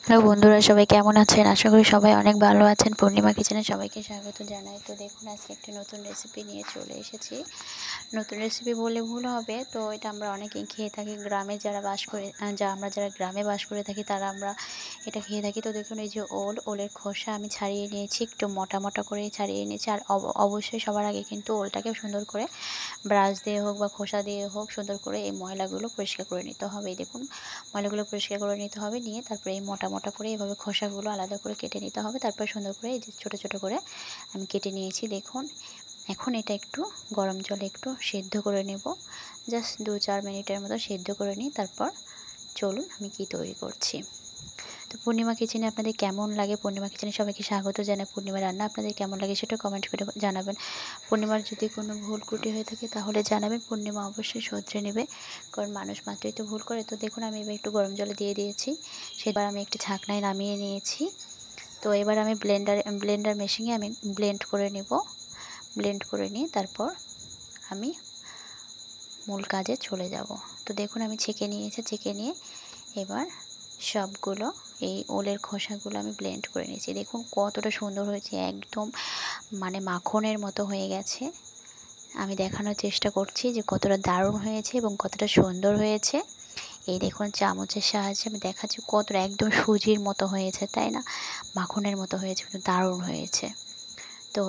Hello বন্ধুরা, সবাই কেমন আছেন? আশা করি সবাই অনেক ভালো আছেন। পূর্ণিমা কিচেনে সবাইকে স্বাগত জানাই। তো দেখুন, আজকে একটি নতুন রেসিপি নিয়ে চলে এসেছি। নতুন রেসিপি বললে ভুল হবে। তো এটা আমরা অনেকেই খেয়ে থাকি, গ্রামে যারা বাস করে, আমরা যারা গ্রামে বাস করে থাকি তারা আমরা এটা খেয়ে থাকি। তো দেখুন, এই যে ওলের খোসা আমি ছাড়িয়ে নিয়েছি, একটু মোটা মোটা করে ছাড়িয়ে নিয়েছি। আর অবশ্যই সবার আগে কিন্তু ওলটাকে সুন্দর করে ব্রাশ দিয়ে হোক বা খোসা দিয়ে হোক সুন্দর করে এই ময়লাগুলো পরিষ্কার করে নিতে হবে। এই দেখুন, ময়লাগুলো পরিষ্কার করে নিতে হবে। নিয়ে তারপরে এই মোটা মোটা করে এভাবে খোসাগুলো আলাদা করে কেটে নিতে হবে। তারপর সুন্দর করে এই যে ছোটো ছোটো করে আমি কেটে নিয়েছি। দেখুন, এখন এটা একটু গরম জলে একটু সেদ্ধ করে নেব। জাস্ট 2-4 মিনিটের মতো সেদ্ধ করে নিই। তারপর চলুন আমি কি তৈরি করছি। তো পূর্ণিমা কিচেনে আপনাদের কেমন লাগে? পূর্ণিমা কিচেনে সবাইকে স্বাগত জানাই। পূর্ণিমা রান্না আপনাদের কেমন লাগে সেটা কমেন্ট করে জানাবেন। পূর্ণিমার যদি কোনো ভুল ত্রুটি হয়ে থাকে তাহলে জানাবেন। পূর্ণিমা অবশ্যই শুধরে নেবে, কারণ মানুষ মাত্রই তো ভুল করে। তো দেখুন, আমি এবার একটু গরম জলে দিয়ে দিয়েছি। সেবার আমি একটি ছাঁকনায় নামিয়ে নিয়েছি। তো এবার আমি ব্লেন্ডার মেশিনে আমি ব্লেন্ড করে নেব। ব্লেন্ড করে নিয়ে তারপর আমি মূল কাজে চলে যাব। তো দেখুন, আমি ছেঁকে নিয়েছি। ছেঁকে নিয়ে এবার সবগুলো এই ওলের খোসাগুলো আমি ব্লেন্ড করে নিয়েছি। দেখুন কতটা সুন্দর হয়েছে, একদম মানে মাখনের মতো হয়ে গেছে। আমি দেখানোর চেষ্টা করছি যে কতটা দারুণ হয়েছে এবং কতটা সুন্দর হয়েছে। এই দেখুন, চামচের সাহায্যে আমি দেখাচ্ছি কতটা একদম সুজির মতো হয়েছে, তাই না? মাখনের মতো হয়েছে, কিন্তু দারুণ হয়েছে। তো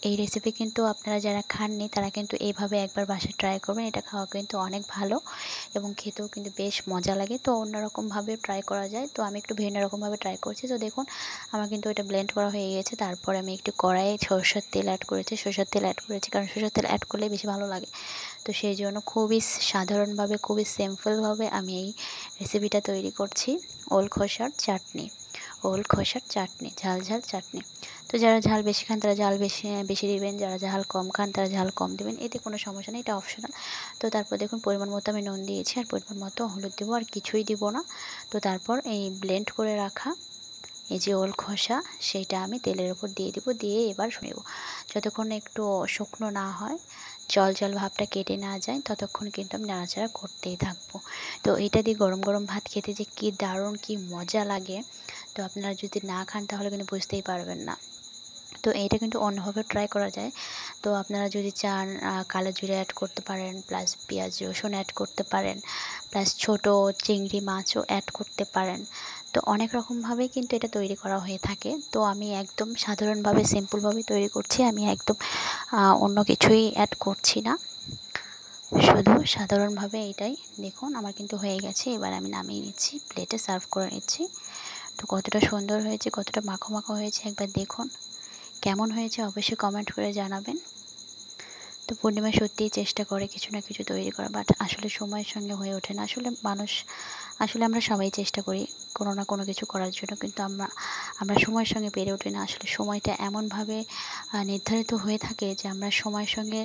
এই রেসিপি কিন্তু আপনারা যারা খাননি তারা কিন্তু এইভাবে একবার বাসায় ট্রাই করবেন। এটা খাওয়া কিন্তু অনেক ভালো এবং খেতেও কিন্তু বেশ মজা লাগে। তো অন্যরকমভাবেও ট্রাই করা যায়। তো আমি একটু ভিন্ন রকমভাবে ট্রাই করছি। তো দেখুন, আমার কিন্তু এটা ব্লেন্ড করা হয়ে গেছে। তারপর আমি একটু কড়াইয়ে সরষের তেল অ্যাড করেছি। সরষের তেল অ্যাড করেছি কারণ সরষের তেল অ্যাড করলে বেশি ভালো লাগে। তো সেই জন্য খুবই সাধারণভাবে, খুবই সিম্পলভাবে আমি এই রেসিপিটা তৈরি করছি। ওল খোসার চাটনি, ওল খোসার চাটনি, ঝাল ঝাল চাটনি। তো যারা ঝাল বেশি খান তারা ঝাল বেশি বেশি দিবেন, যারা ঝাল কম খান তারা ঝাল কম দেবেন, এতে কোনো সমস্যা নেই, এটা অপশনাল। তো তারপর দেখুন, পরিমাণ মতো আমি নুন দিয়েছি আর পরিমাণ মতো হলুদ দেবো, আর কিছুই দিব না। তো তারপর এই ব্লেন্ড করে রাখা এই যে ওল খোসা সেইটা আমি তেলের উপর দিয়ে দিব। দিয়ে এবার শুনেব যতক্ষণ একটু শুকনো না হয়, জল জল ভাবটা কেটে না যায়, ততক্ষণ কিন্তু আমি নাড়াচাড়া করতেই থাকবো। তো এটা দিয়ে গরম গরম ভাত খেতে যে কী দারুণ, কী মজা লাগে। তো আপনারা যদি না খান তাহলে কিন্তু বুঝতেই পারবেন না। তো এইটা কিন্তু অন্যভাবে ট্রাই করা যায়। তো আপনারা যদি চান কালো জিরে অ্যাড করতে পারেন, প্লাস পেঁয়াজ রসুন অ্যাড করতে পারেন, প্লাস ছোটো চিংড়ি মাছও অ্যাড করতে পারেন। তো অনেক রকমভাবেই কিন্তু এটা তৈরি করা হয়ে থাকে। তো আমি একদম সাধারণভাবে সিম্পলভাবে তৈরি করছি। আমি একদম অন্য কিছুই অ্যাড করছি না, শুধু সাধারণভাবে এটাই। দেখুন, আমার কিন্তু হয়ে গেছে। এবার আমি নামিয়ে নিচ্ছি, প্লেটে সার্ভ করে নিচ্ছি। তো কতটা সুন্দর হয়েছে, কতটা মাখো মাখো হয়েছে একবার দেখুন। কেমন হয়েছে অবশ্যই কমেন্ট করে জানাবেন। তো পূর্ণিমা সত্যিই চেষ্টা করে কিছু না কিছু তৈরি করা, বাট আসলে সময়ের সঙ্গে হয়ে ওঠে না। আসলে আমরা সবাই চেষ্টা করি কোনো না কোনো কিছু করার জন্য, কিন্তু আমরা সময়ের সঙ্গে পেরে উঠি না। আসলে সময়টা এমনভাবে নির্ধারিত হয়ে থাকে যে আমরা সময়ের সঙ্গে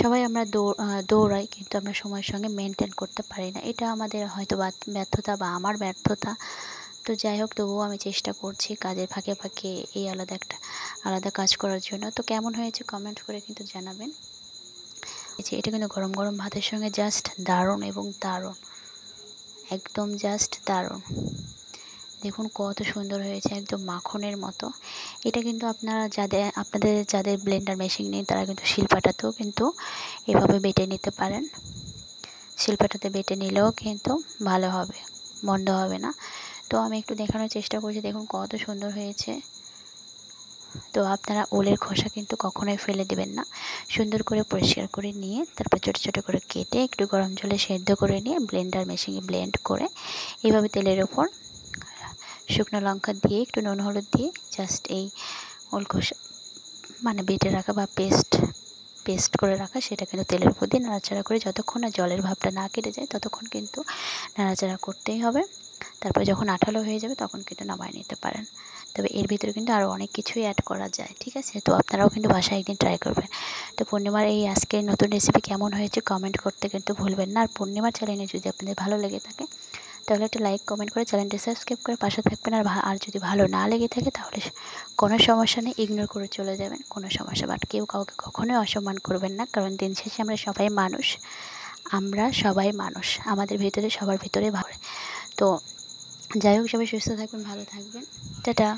সবাই আমরা দৌড়াই, কিন্তু আমরা সময়ের সঙ্গে মেনটেন করতে পারি না। এটা আমাদের হয়তো ব্যর্থতা বা আমার ব্যর্থতা। তো যাই হোক, তবুও আমি চেষ্টা করছি কাজের ফাঁকে ফাঁকে এই আলাদা কাজ করার জন্য। তো কেমন হয়েছে কমেন্ট করে কিন্তু জানাবেন। এটা কিন্তু গরম গরম ভাতের সঙ্গে জাস্ট দারুণ এবং দারুণ, একদম জাস্ট দারুণ। দেখুন কত সুন্দর হয়েছে, একদম মাখনের মতো। এটা কিন্তু আপনাদের যাদের ব্লেন্ডার মেশিন নেই তারা কিন্তু শিলপাটাতেও কিন্তু এভাবে বেটে নিতে পারেন। শিলপাটাতে বেটে নিলেও কিন্তু ভালো হবে, মন্দ হবে না। তো আমি একটু দেখানোর চেষ্টা করছি। দেখুন কত সুন্দর হয়েছে। তো আপনারা ওলের খোসা কিন্তু কখনোই ফেলে দেবেন না। সুন্দর করে পরিষ্কার করে নিয়ে তারপর ছোটো ছোটো করে কেটে একটু গরম জলে সেদ্ধ করে নিয়ে ব্লেন্ডার মেশিনে ব্লেন্ড করে এইভাবে তেলের ওপর শুকনো লঙ্কা দিয়ে একটু নুন হলুদ দিয়ে জাস্ট এই ওল খোসা মানে বেটে রাখা বা পেস্ট করে রাখা সেটা কিন্তু তেলের উপর দিয়ে নাড়াচাড়া করে যতক্ষণ না জলের ভাবটা না কেটে যায় ততক্ষণ কিন্তু নাড়াচাড়া করতেই হবে। তারপর যখন আঠালো হয়ে যাবে তখন কিন্তু নামায় নিতে পারেন। তবে এর ভিতরে কিন্তু আরও অনেক কিছুই অ্যাড করা যায়, ঠিক আছে? তো আপনারাও কিন্তু বাসায় একদিন ট্রাই করবেন। তো পূর্ণিমার এই আজকের নতুন রেসিপি কেমন হয়েছে কমেন্ট করতে কিন্তু ভুলবেন না। আর পূর্ণিমার চ্যানেলে যদি আপনাদের ভালো লেগে থাকে তাহলে একটা লাইক কমেন্ট করে চ্যানেলটি সাবস্ক্রাইব করে পাশে থাকবেন। আর যদি ভালো না লেগে থাকে তাহলে কোনো সমস্যা নেই, ইগনোর করে চলে যাবেন, কোনো সমস্যা। বাট কেউ কাউকে কখনোই অসম্মান করবেন না, কারণ দিন শেষে আমরা সবাই মানুষ, আমাদের ভিতরে সবার ভিতরে ভালো। তো যাই হোক, সবাই সুস্থ থাকবেন, ভালো থাকবেন। টাটা।